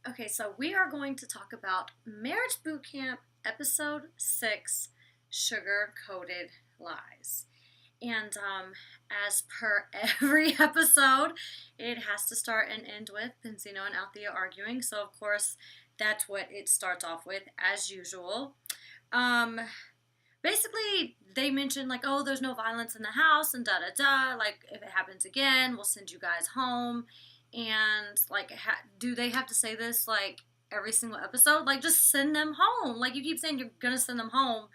Okay, so we are going to talk about Marriage Bootcamp Episode 6 Sugar Coated Lies. And as per every episode, it has to start and end with Benzino and Althea arguing. So, of course, that's what it starts off with, as usual. Um, Basically, they mentioned, like, oh, there's no violence in the house, and da da da. Like, if it happens again, we'll send you guys home. And, like, do they have to say this, like, every single episode? Like, just send them home. Like, you keep saying you're gonna send them home,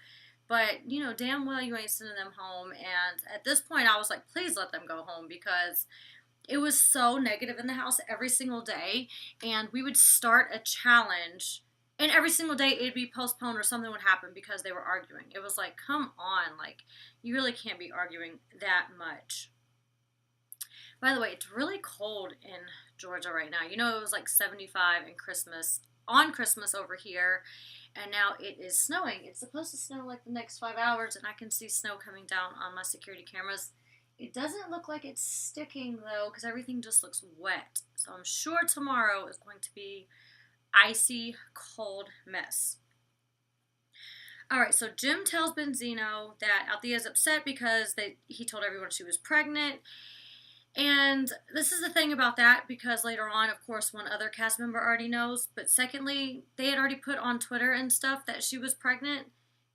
but, damn well you ain't sending them home. And at this point, I was like, please let them go home because it was so negative in the house every single day. And we would start a challenge, and every single day it'd be postponed or something would happen because they were arguing. It was like, come on, like, you really can't be arguing that much. By the way, it's really cold in Georgia right now. It was like 75 in Christmas, on Christmas over here, and now it is snowing. It's supposed to snow like the next 5 hours, and I can see snow coming down on my security cameras. It doesn't look like it's sticking though, because everything just looks wet. So I'm sure tomorrow is going to be icy, cold mess. All right, so Jim tells Benzino that Althea is upset because he told everyone she was pregnant. And this is the thing about that, because later on, of course, one other cast member already knows. But secondly, they had already put on Twitter and stuff that she was pregnant.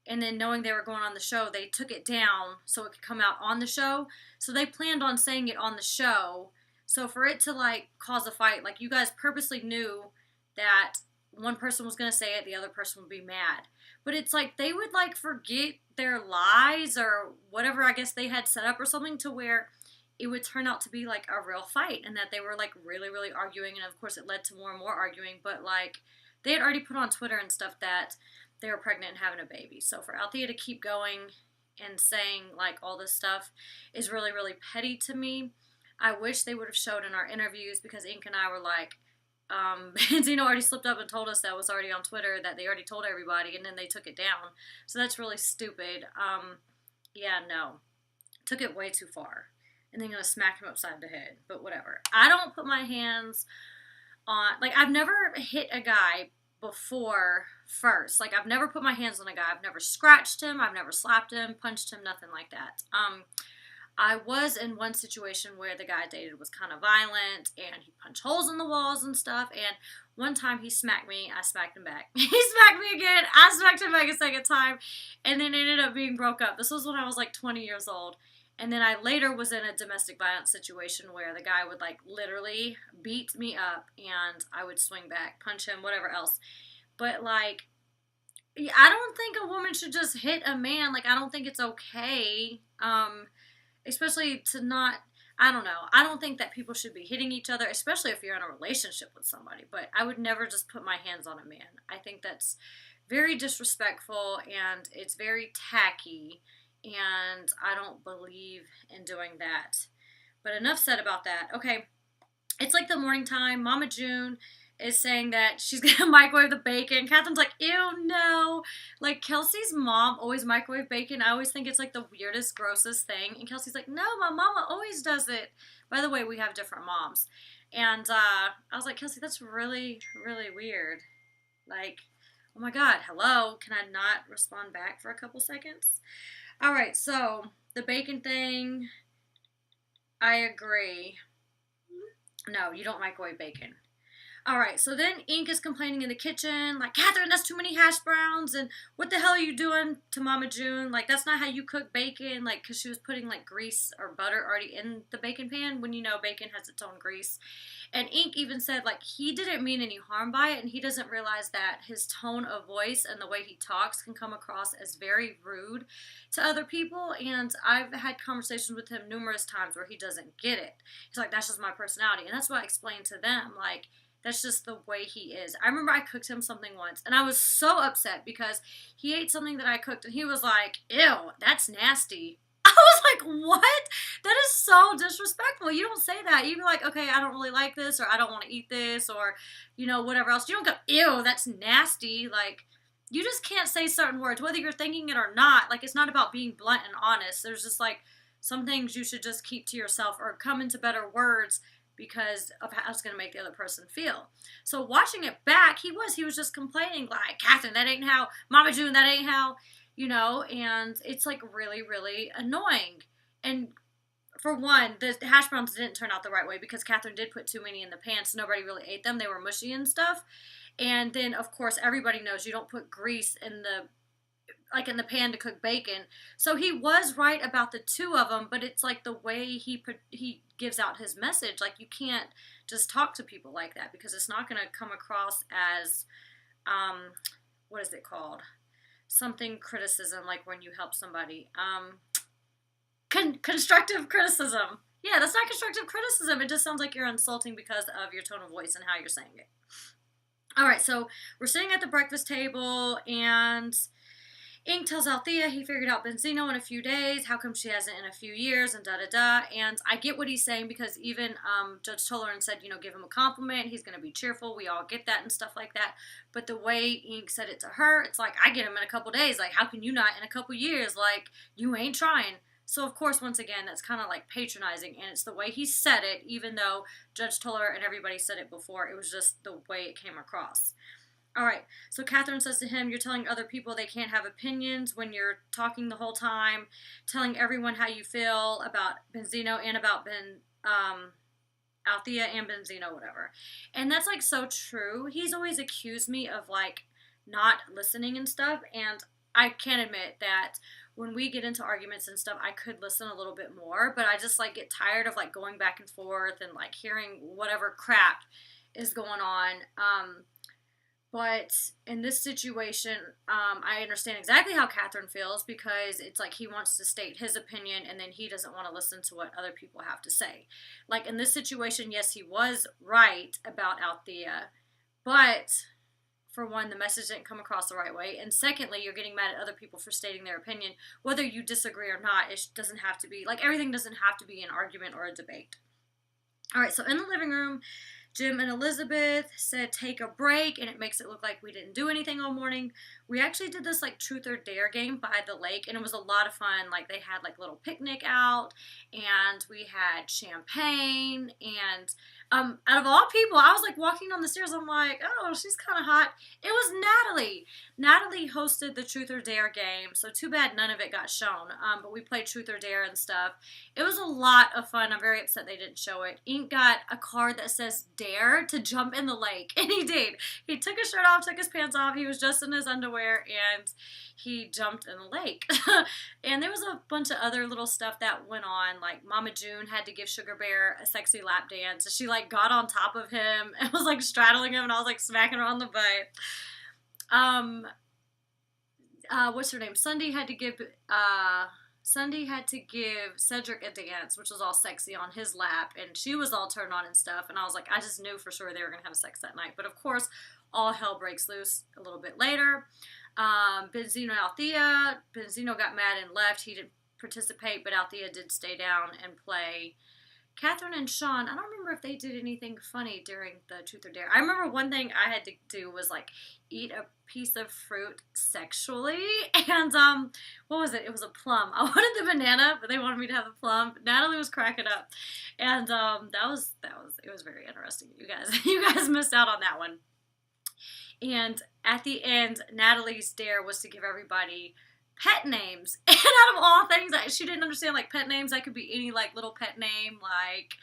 And then knowing they were going on the show, they took it down so it could come out on the show. So they planned on saying it on the show. So for it to, like, cause a fight, like, you guys purposely knew that one person was going to say it, the other person would be mad. But it's like they would, like, forget their lies or whatever I guess they had set up or something, to where it would turn out to be like a real fight, and that they were like really, really arguing. And of course it led to more and more arguing, but like they had already put on Twitter and stuff that they were pregnant and having a baby. So for Althea to keep going and saying like all this stuff is really, really petty to me. I wish they would have showed in our interviews, because Ink and I were like, Benzino already slipped up and told us that was already on Twitter, that they already told everybody, and then they took it down. So that's really stupid. Yeah, no. Took it way too far. And then gonna smack him upside the head. But whatever. I don't put my hands on, like, I've never hit a guy before first. Like, I've never put my hands on a guy. I've never scratched him. I've never slapped him, punched him, nothing like that. I was in one situation where the guy I dated was kind of violent, and he punched holes in the walls and stuff. And one time he smacked me, I smacked him back. He smacked me again, I smacked him back a second time, and then it ended up being broke up. This was when I was like 20 years old. And then I later was in a domestic violence situation where the guy would like literally beat me up, and I would swing back, punch him, whatever else. But like, I don't think a woman should just hit a man. Like, I don't think it's okay. Especially to not, I don't know. I don't think that people should be hitting each other, especially if you're in a relationship with somebody. But I would never just put my hands on a man. I think that's very disrespectful, and it's very tacky. And I don't believe in doing that. But enough said about that. Okay, it's like the morning time. Mama June is saying that she's gonna microwave the bacon. Catherine's like, ew, no. Like, Kelsey's mom always microwave bacon. I always think it's like the weirdest, grossest thing. And Kelsey's like, no, my mama always does it. By the way, we have different moms. And I was like, Kelsey, that's really, really weird. Like, oh my God, hello. Can I not respond back for a couple seconds? All right, so the bacon thing, I agree. No, you don't microwave bacon. All right, so then Ink is complaining in the kitchen, like, Catherine, that's too many hash browns, and what the hell are you doing to Mama June? Like, that's not how you cook bacon, like, because she was putting, like, grease or butter already in the bacon pan, when bacon has its own grease. And Ink even said, like, he didn't mean any harm by it, and he doesn't realize that his tone of voice and the way he talks can come across as very rude to other people. And I've had conversations with him numerous times where he doesn't get it. He's like, that's just my personality. And that's what I explained to them, like, that's just the way he is. I remember I cooked him something once, and I was so upset because he ate something that I cooked, and he was like, ew, that's nasty. I was like, what? That is so disrespectful. You don't say that. You'd be like, okay, I don't really like this, or I don't want to eat this, or, whatever else. You don't go, ew, that's nasty. Like, you just can't say certain words, whether you're thinking it or not. Like, it's not about being blunt and honest. There's just, like, some things you should just keep to yourself or come into better words because of how it's going to make the other person feel. So watching it back, he was just complaining like, Catherine, that ain't how, Mama June, that ain't how, and it's like really, really annoying. And for one, the hash browns didn't turn out the right way because Catherine did put too many in the pan, so nobody really ate them. They were mushy and stuff. And then, of course, everybody knows you don't put grease in the pan to cook bacon. So he was right about the two of them, but it's like the way he gives out his message. Like, you can't just talk to people like that because it's not going to come across as, what is it called? Something criticism, like when you help somebody. Constructive criticism. Yeah, that's not constructive criticism. It just sounds like you're insulting because of your tone of voice and how you're saying it. All right, so we're sitting at the breakfast table, and Ink tells Althea he figured out Benzino in a few days. How come she hasn't in a few years? And da-da-da. And I get what he's saying because even Judge Toleran said, give him a compliment. He's going to be cheerful. We all get that and stuff like that. But the way Ink said it to her, it's like, I get him in a couple days. Like, how can you not in a couple years? Like, you ain't trying. So, of course, once again, that's kind of like patronizing, and it's the way he said it, even though Judge Toller and everybody said it before. It was just the way it came across. All right, so Catherine says to him, you're telling other people they can't have opinions when you're talking the whole time, telling everyone how you feel about Benzino and about Althea and Benzino, whatever. And that's, like, so true. He's always accused me of, like, not listening and stuff, and I can admit that when we get into arguments and stuff, I could listen a little bit more, but I just, like, get tired of, like, going back and forth and, like, hearing whatever crap is going on. But in this situation, I understand exactly how Catherine feels because it's like he wants to state his opinion and then he doesn't want to listen to what other people have to say. Like, in this situation, yes, he was right about Althea, but for one, the message didn't come across the right way. And secondly, you're getting mad at other people for stating their opinion. Whether you disagree or not, it doesn't have to be, like, everything doesn't have to be an argument or a debate. All right, so in the living room, Jim and Elizabeth said take a break, and it makes it look like we didn't do anything all morning. We actually did this, like, truth or dare game by the lake, and it was a lot of fun. Like, they had, like, little picnic out, and we had champagne, and out of all people, I was, like, walking down the stairs, I'm like, oh, she's kind of hot. It was Natalie. Natalie hosted the truth or dare game, so too bad none of it got shown, but we played truth or dare and stuff. It was a lot of fun. I'm very upset they didn't show it. Ink got a card that says dare to jump in the lake, and he did. He took his shirt off, took his pants off, he was just in his underwear, and he jumped in the lake. And there was a bunch of other little stuff that went on, like Mama June had to give Sugar Bear a sexy lap dance, and she, like, got on top of him and was, like, straddling him, and I was, like, smacking her on the butt. What's her name? Sunday had to give Cedric a dance, which was all sexy on his lap, and she was all turned on and stuff, and I was like, I just knew for sure they were going to have sex that night. But of course, all hell breaks loose a little bit later. Benzino and Althea. Benzino got mad and left. He didn't participate, but Althea did stay down and play. Catherine and Sean, I don't remember if they did anything funny during the Truth or Dare. I remember one thing I had to do was, like, eat a piece of fruit sexually, and, what was it? It was a plum. I wanted the banana, but they wanted me to have the plum. Natalie was cracking up, and, it was very interesting. You guys missed out on that one. And at the end, Natalie's dare was to give everybody pet names. And out of all things, she didn't understand, like, pet names. That could be any, like, little pet name, like,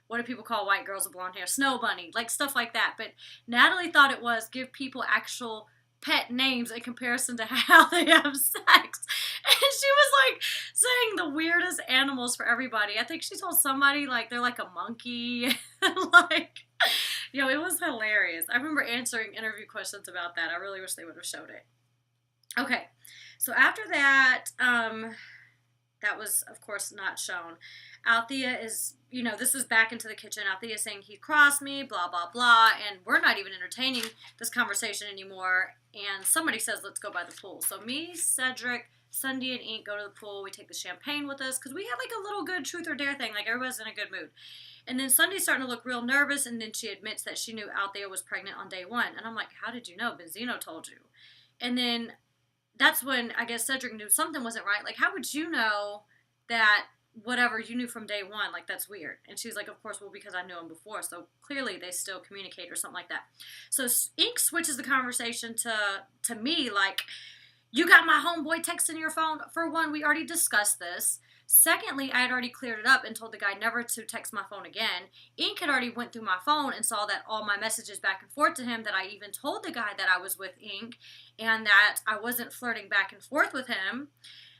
what do people call white girls with blonde hair? Snow Bunny, like, stuff like that. But Natalie thought it was give people actual pet names in comparison to how they have sex. And she was, like, saying the weirdest animals for everybody. I think she told somebody, like, they're like a monkey. Like, it was hilarious. I remember answering interview questions about that. I really wish they would have showed it. Okay, so after that, that was, of course, not shown. Althea is, this is back into the kitchen. Althea is saying he crossed me, blah, blah, blah, and we're not even entertaining this conversation anymore, and somebody says, let's go by the pool. So me, Cedric, Sunday, and Ink go to the pool. We take the champagne with us, because we had, like, a little good truth or dare thing. Like, everybody's in a good mood. And then Sunday's starting to look real nervous, and then she admits that she knew Althea was pregnant on day one. And I'm like, how did you know? Benzino told you. And then that's when I guess Cedric knew something wasn't right. Like, how would you know that whatever, you knew from day one, like, that's weird. And she's like, of course, well, because I knew him before, so clearly they still communicate or something like that. So Ink switches the conversation to me, like, you got my homeboy texting your phone. For one, we already discussed this. Secondly, I had already cleared it up and told the guy never to text my phone again. Ink had already went through my phone and saw that all my messages back and forth to him, that I even told the guy that I was with Ink and that I wasn't flirting back and forth with him.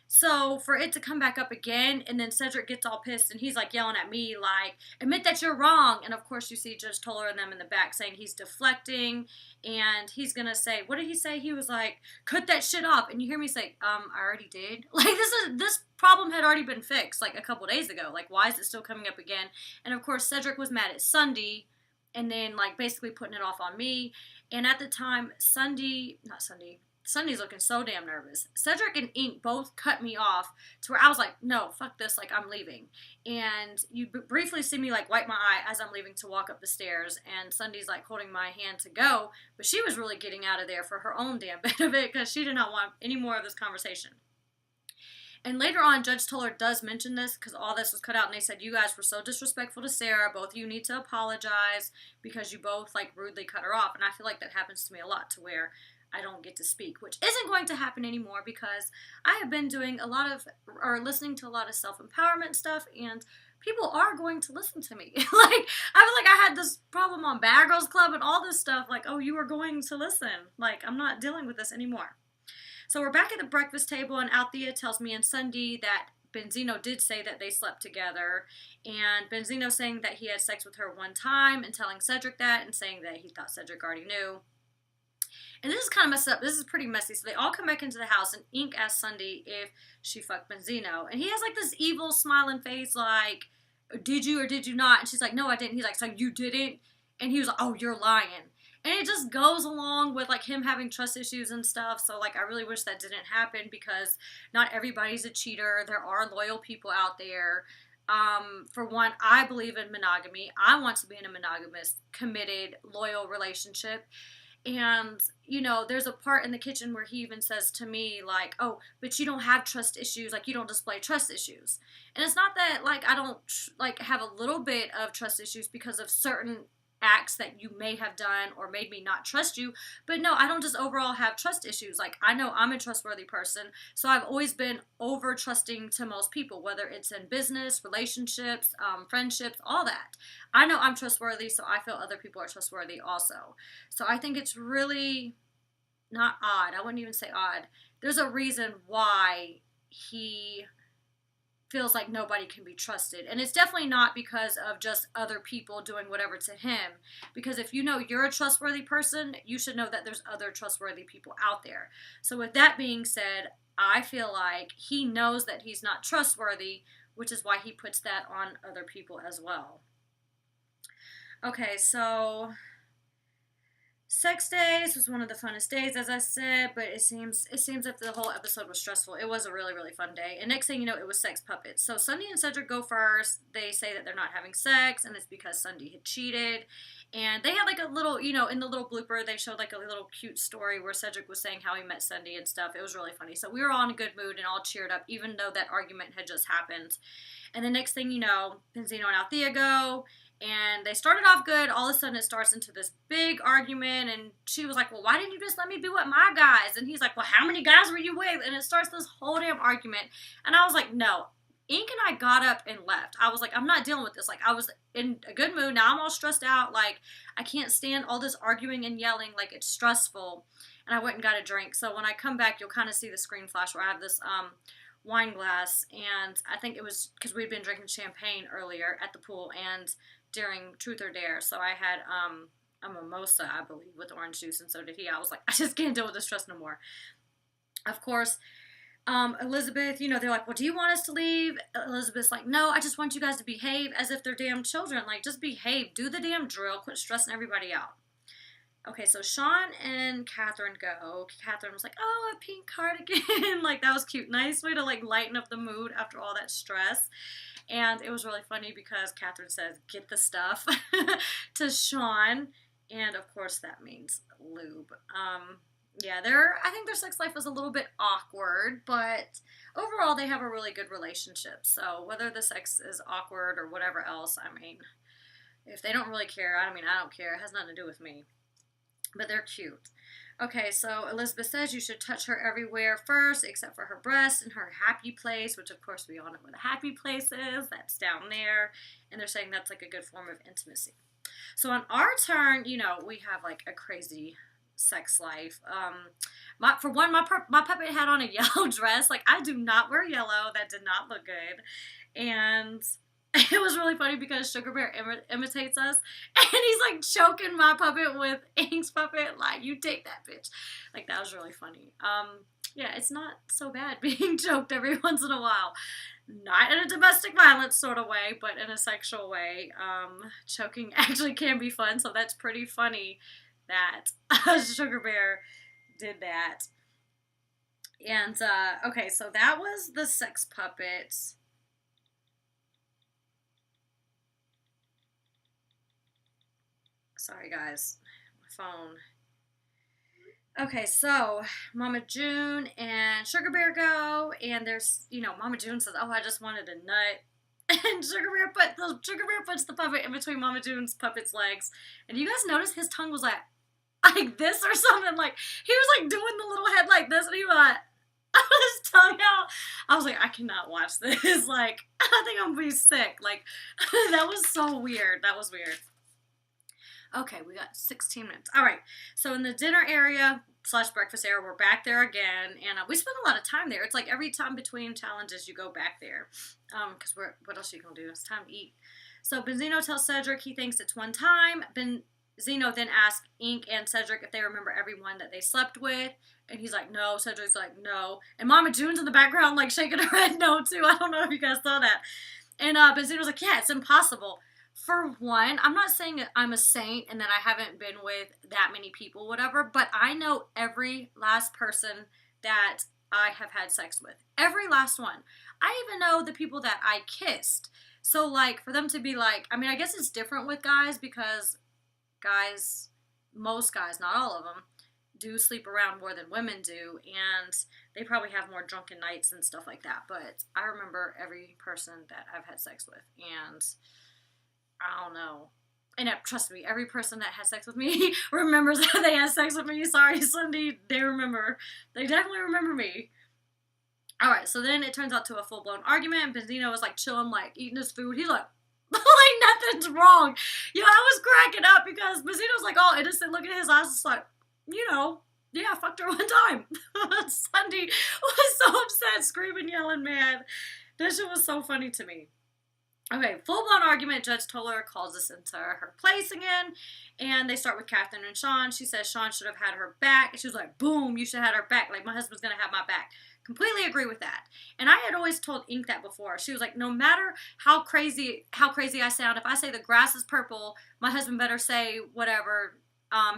So for it to come back up again, and then Cedric gets all pissed and he's like yelling at me like, admit that you're wrong. And of course you see Judge Toller and them in the back saying he's deflecting and he's gonna say, what did he say? He was like, cut that shit off. And you hear me say, I already did. Like, this problem had already been fixed like a couple days ago. Like, why is it still coming up again? And of course Cedric was mad at Sunday and then like basically putting it off on me. And at the time, Sunday's looking so damn nervous. Cedric and Ink both cut me off to where I was like, no, fuck this, like, I'm leaving. And you briefly see me, like, wipe my eye as I'm leaving to walk up the stairs, and Sunday's, like, holding my hand to go, but she was really getting out of there for her own damn bit of it, because she did not want any more of this conversation. And later on, Judge Toller does mention this, because all this was cut out, and they said, you guys were so disrespectful to Sarah, both of you need to apologize, because you both, like, rudely cut her off, and I feel like that happens to me a lot, to where I don't get to speak, which isn't going to happen anymore because I have been doing listening to a lot of self-empowerment stuff, and people are going to listen to me. Like, I feel like I had this problem on Bad Girls Club and all this stuff, like, oh, you are going to listen. Like, I'm not dealing with this anymore. So we're back at the breakfast table, and Althea tells me and Sunday that Benzino did say that they slept together, and Benzino saying that he had sex with her one time, and telling Cedric that, and saying that he thought Cedric already knew. And this is kind of messed up. This is pretty messy. So they all come back into the house, and Ink asks Sunday if she fucked Benzino. And he has, like, this evil smiling face, like, did you or did you not? And she's like, no, I didn't. He's like, so you didn't? And he was like, oh, you're lying. And it just goes along with, like, him having trust issues and stuff. So, like, I really wish that didn't happen because not everybody's a cheater. There are loyal people out there. For one, I believe in monogamy. I want to be in a monogamous, committed, loyal relationship. And, you know, there's a part in the kitchen where he even says to me, like, oh, but you don't have trust issues. Like, you don't display trust issues. And it's not that, like, I don't, like, have a little bit of trust issues because of certain acts that you may have done or made me not trust you. But no, I don't just overall have trust issues. Like, I know I'm a trustworthy person, so I've always been over trusting to most people, whether it's in business, relationships, friendships, all that. I know I'm trustworthy, so I feel other people are trustworthy also. So I think it's really not odd. I wouldn't even say odd. There's a reason why he feels like nobody can be trusted. And it's definitely not because of just other people doing whatever to him. Because if you know you're a trustworthy person, you should know that there's other trustworthy people out there. So with that being said, I feel like he knows that he's not trustworthy, which is why he puts that on other people as well. Okay, so sex days was one of the funnest days, as I said, but it seems that the whole episode was stressful. It was a really, really fun day. And next thing you know, it was sex puppets. So Sunday and Cedric go first. They say that they're not having sex, and it's because Sunday had cheated. And they had like a little, you know, in the little blooper, they showed like a little cute story where Cedric was saying how he met Sunday and stuff. It was really funny. So we were all in a good mood and all cheered up, even though that argument had just happened. And the next thing you know, Benzino and Althea go. And they started off good. All of a sudden, it starts into this big argument. And she was like, well, why didn't you just let me be with my guys? And he's like, well, how many guys were you with? And it starts this whole damn argument. And I was like, no. Ink and I got up and left. I was like, I'm not dealing with this. Like, I was in a good mood. Now I'm all stressed out. Like, I can't stand all this arguing and yelling. Like, it's stressful. And I went and got a drink. So when I come back, you'll kind of see the screen flash where I have this wine glass. And I think it was because we'd been drinking champagne earlier at the pool and during Truth or Dare. So I had a mimosa, I believe, with orange juice, and so did he. I was like, I just can't deal with this stress no more. Of course, Elizabeth, you know, they're like, well, do you want us to leave? Elizabeth's like, no, I just want you guys to behave as if they're damn children. Like, just behave. Do the damn drill. Quit stressing everybody out. Okay, so Sean and Catherine go. Catherine was like, oh, a pink cardigan. Like, that was cute. Nice way to, like, lighten up the mood after all that stress. And it was really funny because Catherine says, get the stuff to Sean. And, of course, that means lube. Yeah, I think their sex life is a little bit awkward, but overall they have a really good relationship. So whether the sex is awkward or whatever else, I mean, if they don't really care, I mean, I don't care. It has nothing to do with me. But they're cute. Okay, so Elizabeth says you should touch her everywhere first, except for her breasts and her happy place, which of course we all know where the happy place is. That's down there. And they're saying that's like a good form of intimacy. So on our turn, you know, we have like a crazy sex life. For one, my puppet had on a yellow dress. Like, I do not wear yellow. That did not look good. And it was really funny because Sugar Bear imitates us, and he's like choking my puppet with Ink's puppet. Like, you take that, bitch. Like, that was really funny. Yeah, it's not so bad being choked every once in a while. Not in a domestic violence sort of way, but in a sexual way. Choking actually can be fun, so that's pretty funny that Sugar Bear did that. And, okay, so that was the sex puppets. Sorry, guys. My phone. Okay, so Mama June and Sugar Bear go, and there's, you know, Mama June says, "Oh, I just wanted a nut." And Sugar Bear puts the puppet in between Mama June's puppet's legs. And you guys notice his tongue was like this or something? Like, he was like doing the little head like this, and he was like, his tongue out. I was like, I cannot watch this. Like, I think I'm gonna be sick. Like, that was so weird. That was weird. Okay, we got 16 minutes. All right, so in the dinner area / breakfast area, we're back there again, and we spend a lot of time there. It's like every time between challenges, you go back there, because what else are you gonna do? It's time to eat. So Benzino tells Cedric he thinks it's one time. Benzino then asks Ink and Cedric if they remember everyone that they slept with, and he's like, no. Cedric's like, no. And Mama June's in the background, like, shaking her head no, too. I don't know if you guys saw that. And Benzino's like, yeah, it's impossible. For one, I'm not saying I'm a saint and that I haven't been with that many people, whatever, but I know every last person that I have had sex with. Every last one. I even know the people that I kissed. So, like, for them to be like, I mean, I guess it's different with guys because guys, most guys, not all of them, do sleep around more than women do, and they probably have more drunken nights and stuff like that. But I remember every person that I've had sex with, and I don't know. And trust me, every person that has sex with me remembers that they had sex with me. Sorry, Cindy. They remember. They definitely remember me. Alright, so then it turns out to a full-blown argument. Benzino was like chilling, like eating his food. He's like, nothing's wrong. You know, I was cracking up because Benzino's like all innocent, looking at his eyes, just like, you know, yeah, I fucked her one time. Cindy was so upset, screaming, yelling, mad. This shit was so funny to me. Okay, full-blown argument. Judge Toller calls us into her place again, and they start with Catherine and Sean. She says Sean should have had her back, and she was like, boom, you should have had her back. Like, my husband's gonna have my back. Completely agree with that. And I had always told Ink that before. She was like, no matter how crazy I sound, if I say the grass is purple, my husband better say whatever,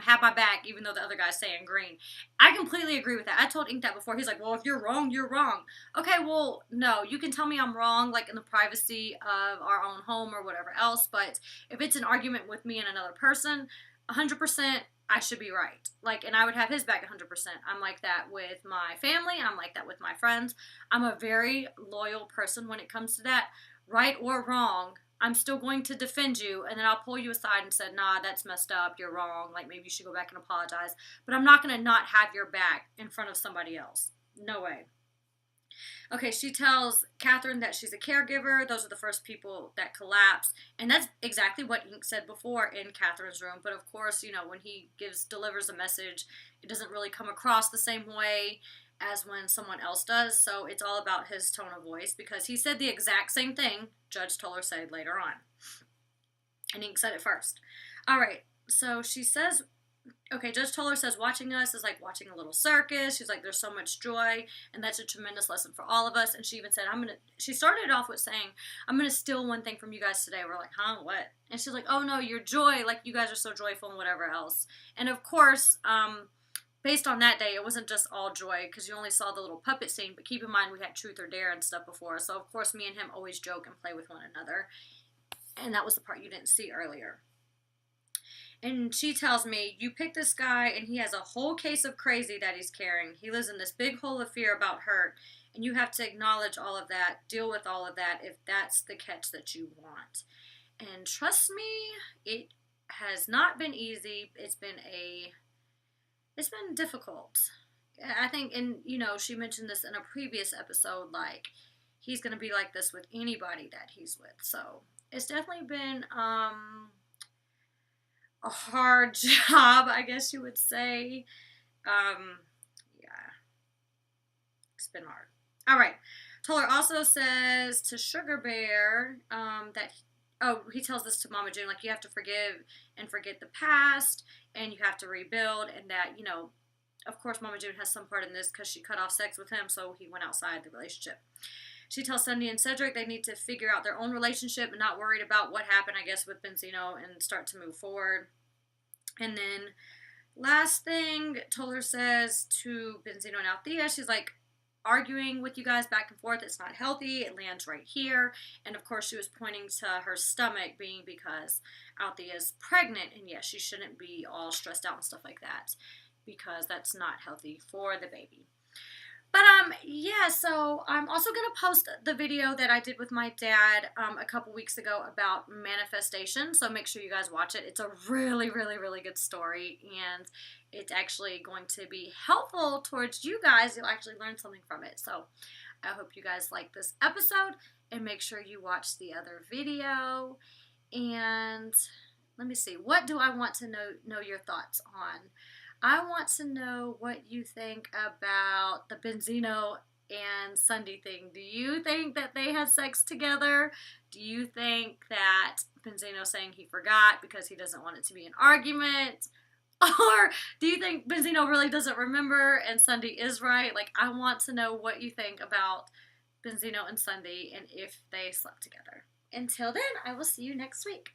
have my back, even though the other guy's saying green. I completely agree with that. I told Ink that before. He's like, well, if you're wrong, you're wrong. Okay, well, no, you can tell me I'm wrong, like in the privacy of our own home or whatever else, but if it's an argument with me and another person, 100% I should be right. Like, and I would have his back 100%. I'm like that with my family. I'm like that with my friends. I'm a very loyal person when it comes to that. Right or wrong, I'm still going to defend you, and then I'll pull you aside and say, nah, that's messed up, you're wrong, like, maybe you should go back and apologize, but I'm not going to not have your back in front of somebody else. No way. Okay, she tells Catherine that she's a caregiver. Those are the first people that collapse, and that's exactly what Ink said before in Catherine's room, but of course, you know, when he delivers a message, it doesn't really come across the same way as when someone else does, so it's all about his tone of voice, because he said the exact same thing Judge Toller said later on. And Ink said it first. Alright, so she says, okay, Judge Toller says watching us is like watching a little circus. She's like, there's so much joy, and that's a tremendous lesson for all of us. And she even said, she started off with saying, I'm going to steal one thing from you guys today. We're like, huh, what? And she's like, oh no, your joy, like you guys are so joyful and whatever else. And of course, based on that day, it wasn't just all joy, because you only saw the little puppet scene, but keep in mind we had Truth or Dare and stuff before, so of course me and him always joke and play with one another, and that was the part you didn't see earlier. And she tells me, you pick this guy and he has a whole case of crazy that he's carrying. He lives in this big hole of fear about hurt. And you have to acknowledge all of that, deal with all of that if that's the catch that you want. And trust me, it has not been easy. It's been difficult. I think, and she mentioned this in a previous episode, like, he's going to be like this with anybody that he's with. So it's definitely been a hard job, I guess you would say. Yeah, it's been hard. All right. Toller also says to Sugar Bear that, he tells this to Mama June, like, you have to forgive and forget the past, and you have to rebuild, and that, of course, Mama June has some part in this because she cut off sex with him, so he went outside the relationship. She tells Sunday and Cedric they need to figure out their own relationship and not worried about what happened, I guess, with Benzino, and start to move forward. And then, last thing, Toller says to Benzino and Althea, she's like, arguing with you guys back and forth, it's not healthy, it lands right here. And of course she was pointing to her stomach being because Althea's pregnant, and yes, she shouldn't be all stressed out and stuff like that because that's not healthy for the baby. But yeah, so I'm also going to post the video that I did with my dad a couple weeks ago about manifestation, so make sure you guys watch it. It's a really, really, really good story, and it's actually going to be helpful towards you guys. You'll actually learn something from it. So I hope you guys like this episode, and make sure you watch the other video. And let me see, what do I want to know your thoughts on? I want to know what you think about the Benzino and Sunday thing. Do you think that they had sex together? Do you think that Benzino saying he forgot because he doesn't want it to be an argument? Or do you think Benzino really doesn't remember and Sunday is right? Like, I want to know what you think about Benzino and Sunday and if they slept together. Until then, I will see you next week.